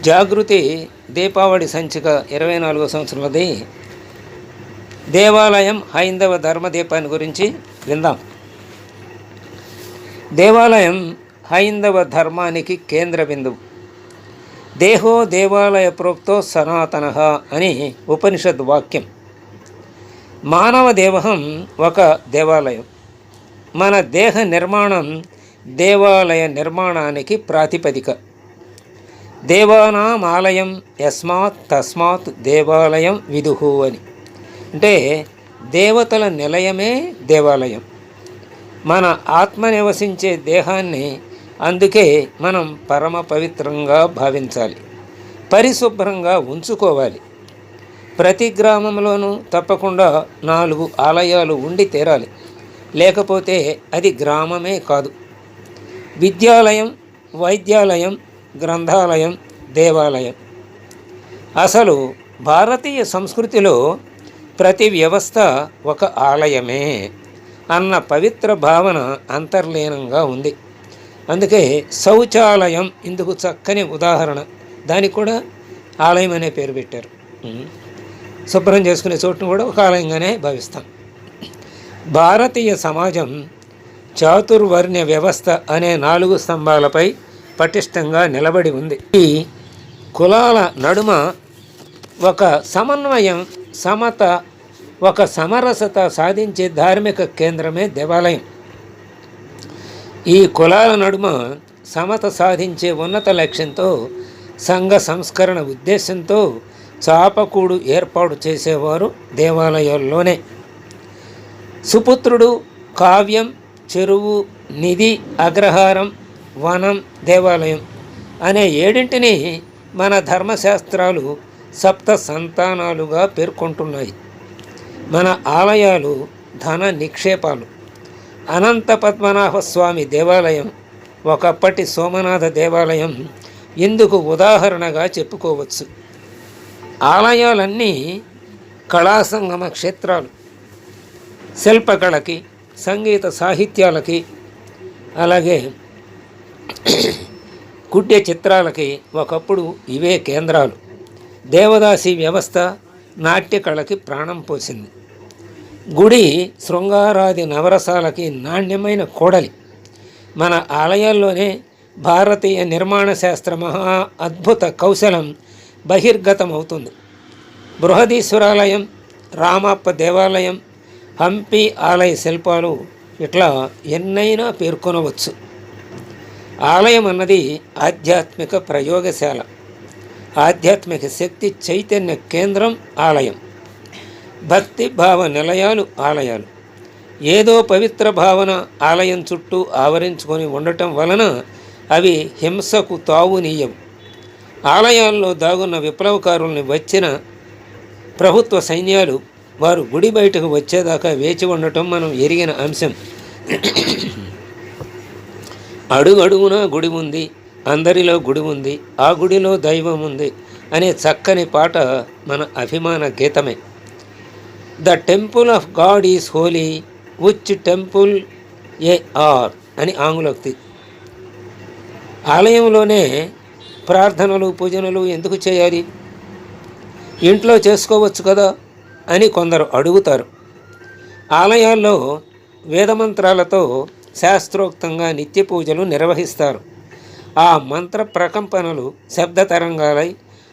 జాగృతి దీపావళి సంచిక 24వ సంవత్సరంలోది దేవాలయం హైందవ ధర్మదీపాన్ని గురించి విందాం. దేవాలయం హైందవ ధర్మానికి కేంద్ర బిందువు. దేహో దేవాలయ ప్రోక్తో సనాతనః అని ఉపనిషద్ వాక్యం. మానవ దేహం ఒక దేవాలయం. మన దేహ నిర్మాణం దేవాలయ నిర్మాణానికి ప్రాతిపదిక. దేవానాం ఆలయం యస్మాత్ తస్మాత్ దేవాలయం విదుహు అని. అంటే దేవతల నిలయమే దేవాలయం. మన ఆత్మ నివసించే దేహాన్ని అందుకే మనం పరమ పవిత్రంగా భావించాలి, పరిశుభ్రంగా ఉంచుకోవాలి. ప్రతి గ్రామంలోనూ తప్పకుండా 4 ఆలయాలు ఉండి తీరాలి, లేకపోతే అది గ్రామమే కాదు. విద్యాలయం, వైద్యాలయం, గ్రంథాలయం, దేవాలయం. అసలు భారతీయ సంస్కృతిలో ప్రతి వ్యవస్థ ఒక ఆలయమే అన్న పవిత్ర భావన అంతర్లీనంగా ఉంది. అందుకే శౌచాలయం ఇందుకు చక్కని ఉదాహరణ. దానికి కూడా ఆలయం అనే పేరు పెట్టారు. శుభ్రం చేసుకునే చోటును కూడా ఒక ఆలయంగానే భావిస్తాం. భారతీయ సమాజం చాతుర్వర్ణ్య వ్యవస్థ అనే 4 స్తంభాలపై పటిష్టంగా నిలబడి ఉంది. ఈ కులాల నడుమ ఒక సమన్వయం, సమత, ఒక సమరసత సాధించే ధార్మిక కేంద్రమే దేవాలయం. ఈ కులాల నడుమ సమత సాధించే ఉన్నత లక్ష్యంతో, సంఘ సంస్కరణ ఉద్దేశంతో చాపకూడు ఏర్పాటు చేసేవారు దేవాలయాల్లోనే. సుపుత్రుడు, కావ్యం, చెరువు, నిధి, అగ్రహారం, వనం, దేవాలయం అనే 7 మన ధర్మశాస్త్రాలు సప్త సంతానాలుగా పేర్కొంటున్నాయి. మన ఆలయాలు ధన నిక్షేపాలు. అనంత పద్మనాభ స్వామి దేవాలయం, ఒకప్పటి సోమనాథ దేవాలయం ఇందుకు ఉదాహరణగా చెప్పుకోవచ్చు. ఆలయాలన్నీ కళాసంగమ క్షేత్రాలు. శిల్పకళకి, సంగీత సాహిత్యాలకి, అలాగే కుడ్య చిత్రాలకి ఒకప్పుడు ఇవే కేంద్రాలు. దేవదాసి వ్యవస్థ నాట్యకళకి ప్రాణం పోసింది. గుడి శృంగారాది నవరసాలకి నాణ్యమైన కోడలి. మన ఆలయాల్లోనే భారతీయ నిర్మాణ శాస్త్ర మహా అద్భుత కౌశలం బహిర్గతమవుతుంది. బృహదీశ్వరాలయం, రామప్ప దేవాలయం, హంపి ఆలయ శిల్పాలు ఇట్లా ఎన్నైనా పేర్కొనవచ్చు. ఆలయం అన్నది ఆధ్యాత్మిక ప్రయోగశాల, ఆధ్యాత్మిక శక్తి చైతన్య కేంద్రం ఆలయం. భక్తి భావ నిలయాలు ఆలయాలు. ఏదో పవిత్ర భావన ఆలయం చుట్టూ ఆవరించుకొని ఉండటం వలన అవి హింసకు తావునీయవు. ఆలయాల్లో దాగున్న విప్లవకారుల్ని వచ్చిన ప్రభుత్వ సైన్యాలు వారు గుడి బయటకు వచ్చేదాకా వేచి ఉండటం మనం ఎరిగిన అంశం. అడుగడుగునా గుడి ఉంది, అందరిలో గుడి ఉంది, ఆ గుడిలో దైవం ఉంది అనే చక్కని పాట మన అభిమాన గీతమే. The temple of God is holy, which temple ye are అని ఆంగ్లోక్తి. ఆలయంలోనే ప్రార్థనలు, పూజనలు ఎందుకు చేయాలి? ఇంట్లో చేసుకోవచ్చు కదా అని కొందరు అడుగుతారు. ఆలయాల్లో వేదమంత్రాలతో శాస్త్రోక్తంగా నిత్య పూజలు నిర్వహిస్తారు. ఆ మంత్ర ప్రకంపనలు శబ్ద తరంగాలై,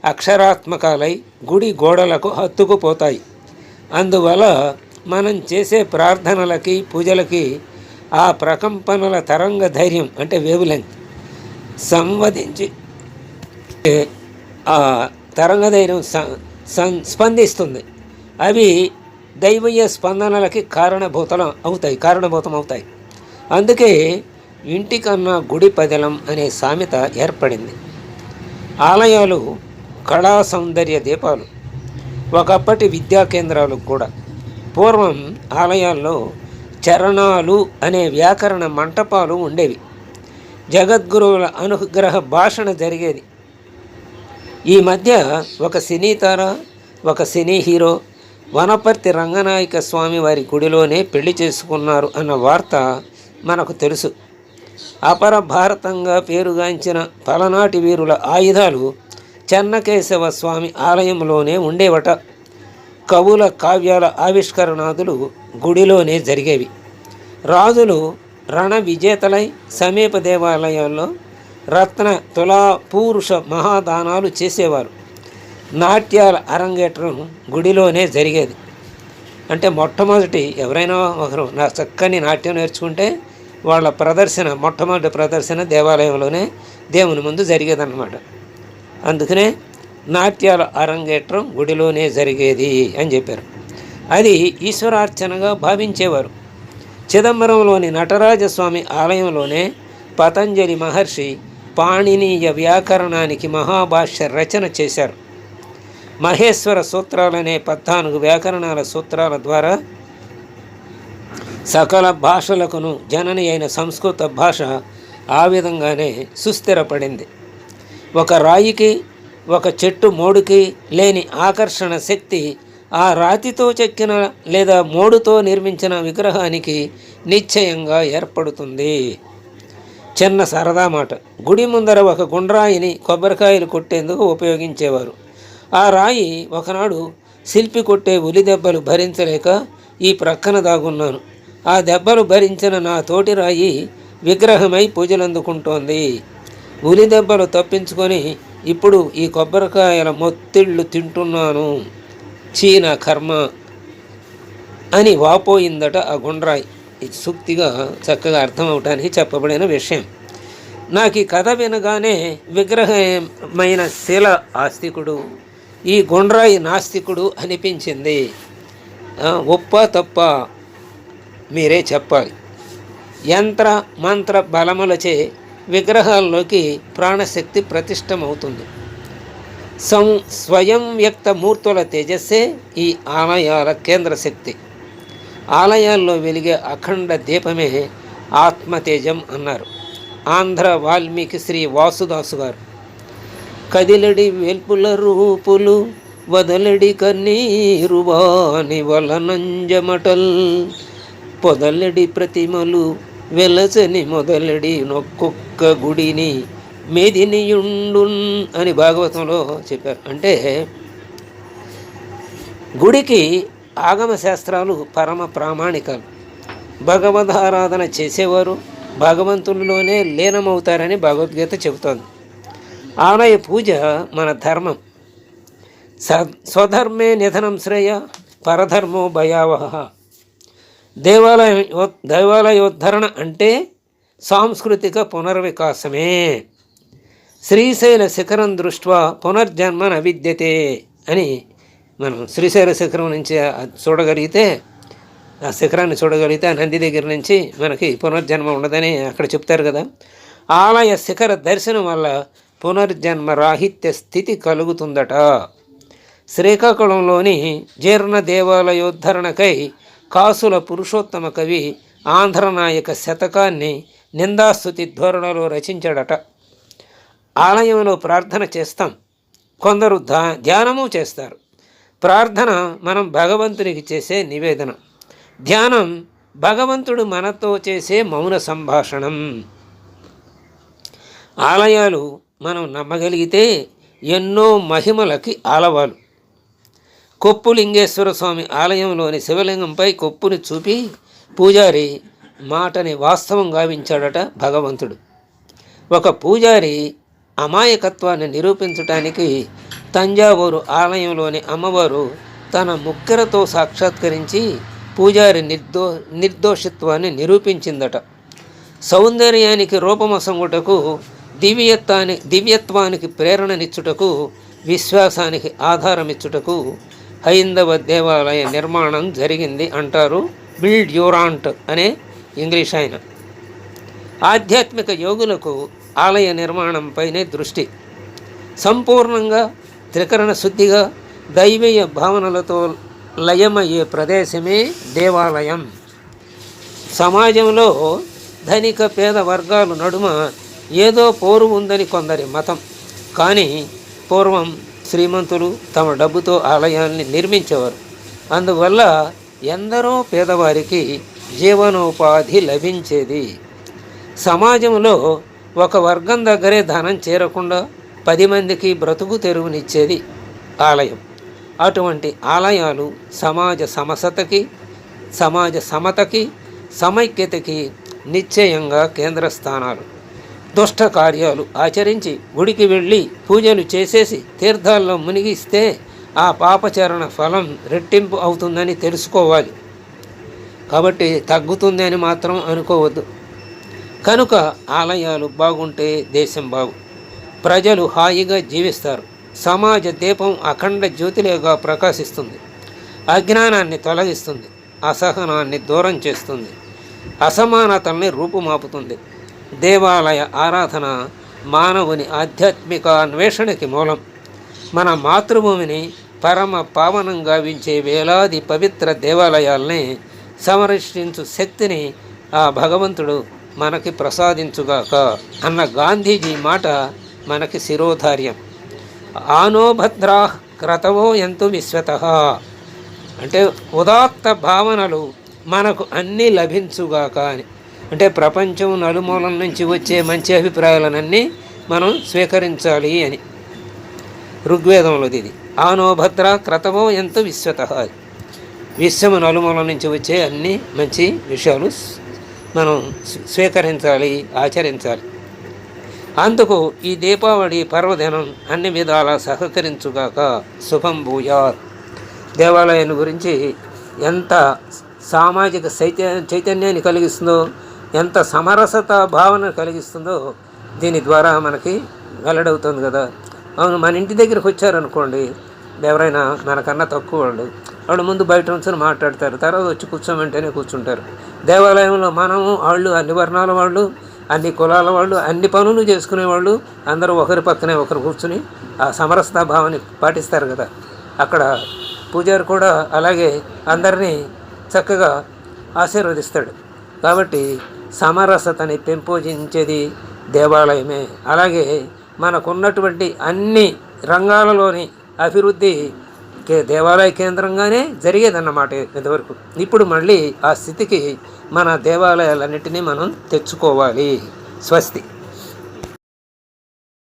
అక్షరాత్మకాలై గుడి గోడలకు హత్తుకుపోతాయి. అందువల్ల మనం చేసే ప్రార్థనలకి, పూజలకి ఆ ప్రకంపనల తరంగ ధైర్యం అంటే వేవ్లెంగ్త్ సంవదించి ఆ తరంగ ధైర్యం స్పందిస్తుంది. అవి దైవీయ స్పందనలకి కారణభూతం అవుతాయి. అందుకే ఇంటికన్నా గుడి పదిలం అనే సామెత ఏర్పడింది. ఆలయాలు కళా సౌందర్య దీపాలు, ఒకప్పటి విద్యా కేంద్రాలు కూడా. పూర్వం ఆలయాల్లో చరణాలు అనే వ్యాకరణ మంటపాలు ఉండేవి. జగద్గురువుల అనుగ్రహ భాషణ జరిగేది. ఈ మధ్య ఒక సినీ తార, ఒక సినీ హీరో వనపర్తి రంగనాయక స్వామి వారి గుడిలోనే పెళ్లి చేసుకున్నారు అన్న వార్త మనకు తెలుసు. అపర భారతంగా పేరుగాంచిన పలనాటి వీరుల ఆయుధాలు చెన్నకేశవ స్వామి ఆలయంలోనే ఉండేవట. కవుల కావ్యాల ఆవిష్కరణాదులు గుడిలోనే జరిగేవి. రాజులు రణ విజేతలై సమీప దేవాలయాల్లో రత్న తులా పూరుష మహాదానాలు చేసేవారు. నాట్యాల అరంగేట్రం గుడిలోనే జరిగేది. అంటే మొట్టమొదటి ఎవరైనా ఒకరు చక్కని నాట్యం నేర్చుకుంటే వాళ్ళ మొట్టమొదటి ప్రదర్శన దేవాలయంలోనే దేవుని ముందు జరిగేదన్నమాట. అందుకనే నాట్యాల అరంగేట్రం గుడిలోనే జరిగేది అని చెప్పారు. అది ఈశ్వరార్చనగా భావించేవారు. చిదంబరంలోని నటరాజస్వామి ఆలయంలోనే పతంజలి మహర్షి పాణినీయ వ్యాకరణానికి మహాభాష్య రచన చేశారు. మహేశ్వర సూత్రాలనే 14 వ్యాకరణాల సూత్రాల ద్వారా సకల భాషలకును జనని అయిన సంస్కృత భాష ఆ విధంగానే సుస్థిరపడింది. ఒక రాయికి, ఒక చెట్టు మోడుకి లేని ఆకర్షణ శక్తి ఆ రాతితో చెక్కిన లేదా మోడుతో నిర్మించిన విగ్రహానికి నిశ్చయంగా ఏర్పడుతుంది. చిన్న సరదా మాట. గుడి ముందర ఒక గుండ్రాయిని కొబ్బరికాయలు కొట్టేందుకు ఉపయోగించేవారు. ఆ రాయి ఒకనాడు శిల్పి కొట్టే ఉలి దెబ్బలు భరించలేక ఈ ప్రక్కన దాగున్నాను. ఆ దెబ్బలు భరించిన నా తోటి రాయి విగ్రహమై పూజలందుకుంటోంది. ఉలి దెబ్బలు తప్పించుకొని ఇప్పుడు ఈ కొబ్బరికాయల మొత్తిళ్ళు తింటున్నాను. చీన కర్మ అని వాపోయిందట ఆ గుండ్రాయి. ఇది సూక్తిగా చక్కగా అర్థం అవటానికి చెప్పబడిన విషయం. నాకు ఈ కథ వినగానే విగ్రహమైన శిల ఆస్తికుడు, ఈ గుండ్రాయి నాస్తికుడు అనిపించింది. ఒప్ప తప్ప మీరే చెప్పాలి. యంత్ర మంత్ర బలములచే విగ్రహాల్లోకి ప్రాణశక్తి ప్రతిష్టమవుతుంది. స్వయం వ్యక్త మూర్తుల తేజస్సే ఈ ఆలయాల కేంద్ర శక్తి. ఆలయాల్లో వెలిగే అఖండ దీపమే ఆత్మతేజం అన్నారు ఆంధ్ర వాల్మీకి శ్రీ వాసుదాసు గారు. కదిలడి వెల్పుల రూపులు వదలడి కన్నీరు వాని వలనంజమటల్ పొదలడి ప్రతిమలు వెలసని మొదలడి నొక్కొక్క గుడిని మేదినియుండున్ అని భాగవతంలో చెప్పారు. అంటే గుడికి ఆగమ శాస్త్రాలు పరమ ప్రామాణికాలు. భగవదారాధన చేసేవారు భగవంతునిలోనే లీనమవుతారని భగవద్గీత చెబుతోంది. ఆలయ పూజ మన ధర్మం. స్వధర్మే నిధనం శ్రేయ పరధర్మో భయావహ. దేవాలయోద్ధరణ అంటే సాంస్కృతిక పునర్వికాసమే. శ్రీశైల శిఖరం దృష్ట్యా పునర్జన్మ విద్యతే అని మనం శ్రీశైల శిఖరం నుంచి చూడగలిగితే, ఆ శిఖరాన్ని చూడగలిగితే ఆ నంది దగ్గర నుంచి మనకి పునర్జన్మ ఉండదని అక్కడ చెప్తారు కదా. ఆలయ శిఖర దర్శనం వల్ల పునర్జన్మ రాహిత్య స్థితి కలుగుతుందట. శ్రీకాకుళంలోని జీర్ణ దేవాలయోద్ధరణకై కాసుల పురుషోత్తమ కవి ఆంధ్రనాయక శతకాన్ని నిందాస్తుతి ధోరణిలో రచించాడట. ఆలయంలో ప్రార్థన చేస్తాం, కొందరు ధ్యానము చేస్తారు. ప్రార్థన మనం భగవంతునికి చేసే నివేదన, ధ్యానం భగవంతుడు మనతో చేసే మౌన సంభాషణం. ఆలయాలు మనం నమ్మగలిగితే ఎన్నో మహిమలకి ఆలవాలు. కొప్పులింగేశ్వర స్వామి ఆలయంలోని శివలింగంపై కొప్పుని చూపి పూజారి మాటని వాస్తవం గావించాడట భగవంతుడు. ఒక పూజారి అమాయకత్వాన్ని నిరూపించటానికి తంజావూరు ఆలయంలోని అమ్మవారు తన ముక్కెరతో సాక్షాత్కరించి పూజారి నిర్దోషిత్వాన్ని నిరూపించిందట. సౌందర్యానికి రూపమసంగుటకు, దివ్యత్వానికి ప్రేరణనిచ్చుటకు, విశ్వాసానికి ఆధారమిచ్చుటకు హైందవ దేవాలయ నిర్మాణం జరిగింది అంటారు బిల్ డ్యూరాంట్ అనే ఇంగ్లీష్ ఆయన. ఆధ్యాత్మిక యోగులకు ఆలయ నిర్మాణంపైనే దృష్టి. సంపూర్ణంగా త్రికరణ శుద్ధిగా దైవీయ భావనలతో లయమయ్యే ప్రదేశమే దేవాలయం. సమాజంలో ధనిక పేద వర్గాల నడుమ ఏదో పోరు ఉందని కొందరి మతం. కానీ పూర్వం శ్రీమంతులు తమ డబ్బుతో ఆలయాల్ని నిర్మించేవారు. అందువల్ల ఎందరో పేదవారికి జీవనోపాధి లభించేది. సమాజంలో ఒక వర్గం దగ్గరే ధనం చేరకుండా 10 మందికి బ్రతుకు తెరువునిచ్చేది ఆలయం. అటువంటి ఆలయాలు సమాజ సమసతకి, సమాజ సమతకి, సమైక్యతకి నిశ్చయంగా కేంద్ర స్థానాలు. దుష్ట కార్యాలు ఆచరించి గుడికి వెళ్ళి పూజలు చేసేసి తీర్థాల్లో మునిగిస్తే ఆ పాపచరణ ఫలం రెట్టింపు అవుతుందని తెలుసుకోవాలి. కాబట్టి తగ్గుతుంది అని మాత్రం అనుకోవద్దు. కనుక ఆలయాలు బాగుంటే దేశం బాగు, ప్రజలు హాయిగా జీవిస్తారు. సమాజ దీపం అఖండ జ్యోతిలేగా ప్రకాశిస్తుంది. అజ్ఞానాన్ని తొలగిస్తుంది, అసహనాన్ని దూరం చేస్తుంది, అసమానతల్ని రూపుమాపుతుంది. దేవాలయ ఆరాధన మానవుని ఆధ్యాత్మిక అన్వేషణకి మూలం. మన మాతృభూమిని పరమ పావనంగా వించే వేలాది పవిత్ర దేవాలయాల్ని సంరక్షించు శక్తిని ఆ భగవంతుడు మనకి ప్రసాదించుగాక అన్న గాంధీజీ మాట మనకి శిరోధార్యం. ఆనో భద్రా క్రతవో ఎంతు విశ్వతః అంటే ఉదాత్త భావనలు మనకు అన్నీ లభించుగాక అని. అంటే ప్రపంచం నలుమూలం నుంచి వచ్చే మంచి అభిప్రాయాలనన్నీ మనం స్వీకరించాలి అని ఋగ్వేదంలోది ఇది. ఆనో భద్ర క్రతవో ఎంతు విశ్వతః, విశ్వము నలుమూలం నుంచి వచ్చే అన్ని మంచి విషయాలు మనం స్వీకరించాలి, ఆచరించాలి. అందుకు ఈ దీపావళి పర్వదినం అన్ని విధాలా సహకరించుగాక. శుభం భూయాత్. దేవాలయాన్ని గురించి ఎంత సామాజిక చైతన్యాన్ని కలిగిస్తుందో, ఎంత సమరసత భావన కలిగిస్తుందో దీని ద్వారా మనకి వెల్లడవుతుంది కదా. అవును, మన ఇంటి దగ్గరికి వచ్చారనుకోండి, ఎవరైనా మనకన్నా తక్కువ వాళ్ళు ముందు బయట ఉంచుని మాట్లాడతారు, తర్వాత వచ్చి కూర్చోమంటేనే కూర్చుంటారు. దేవాలయంలో మనము వాళ్ళు అన్ని వర్ణాల వాళ్ళు, అన్ని కులాల వాళ్ళు, అన్ని పనులు చేసుకునేవాళ్ళు అందరూ ఒకరి పక్కనే ఒకరు కూర్చుని ఆ సమరసతా భావాన్ని పాటిస్తారు కదా. అక్కడ పూజారి కూడా అలాగే అందరినీ చక్కగా ఆశీర్వదిస్తాడు. కాబట్టి సమరసతని పెంపొందించేది దేవాలయమే. అలాగే మనకున్నటువంటి అన్ని రంగాలలోని అభివృద్ధి దేవాలయ కేంద్రంగానే జరిగేదన్నమాట ఇంతవరకు. ఇప్పుడు మళ్ళీ ఆ స్థితికి మన దేవాలయాలన్నింటినీ మనం తెచ్చుకోవాలి. స్వస్తి.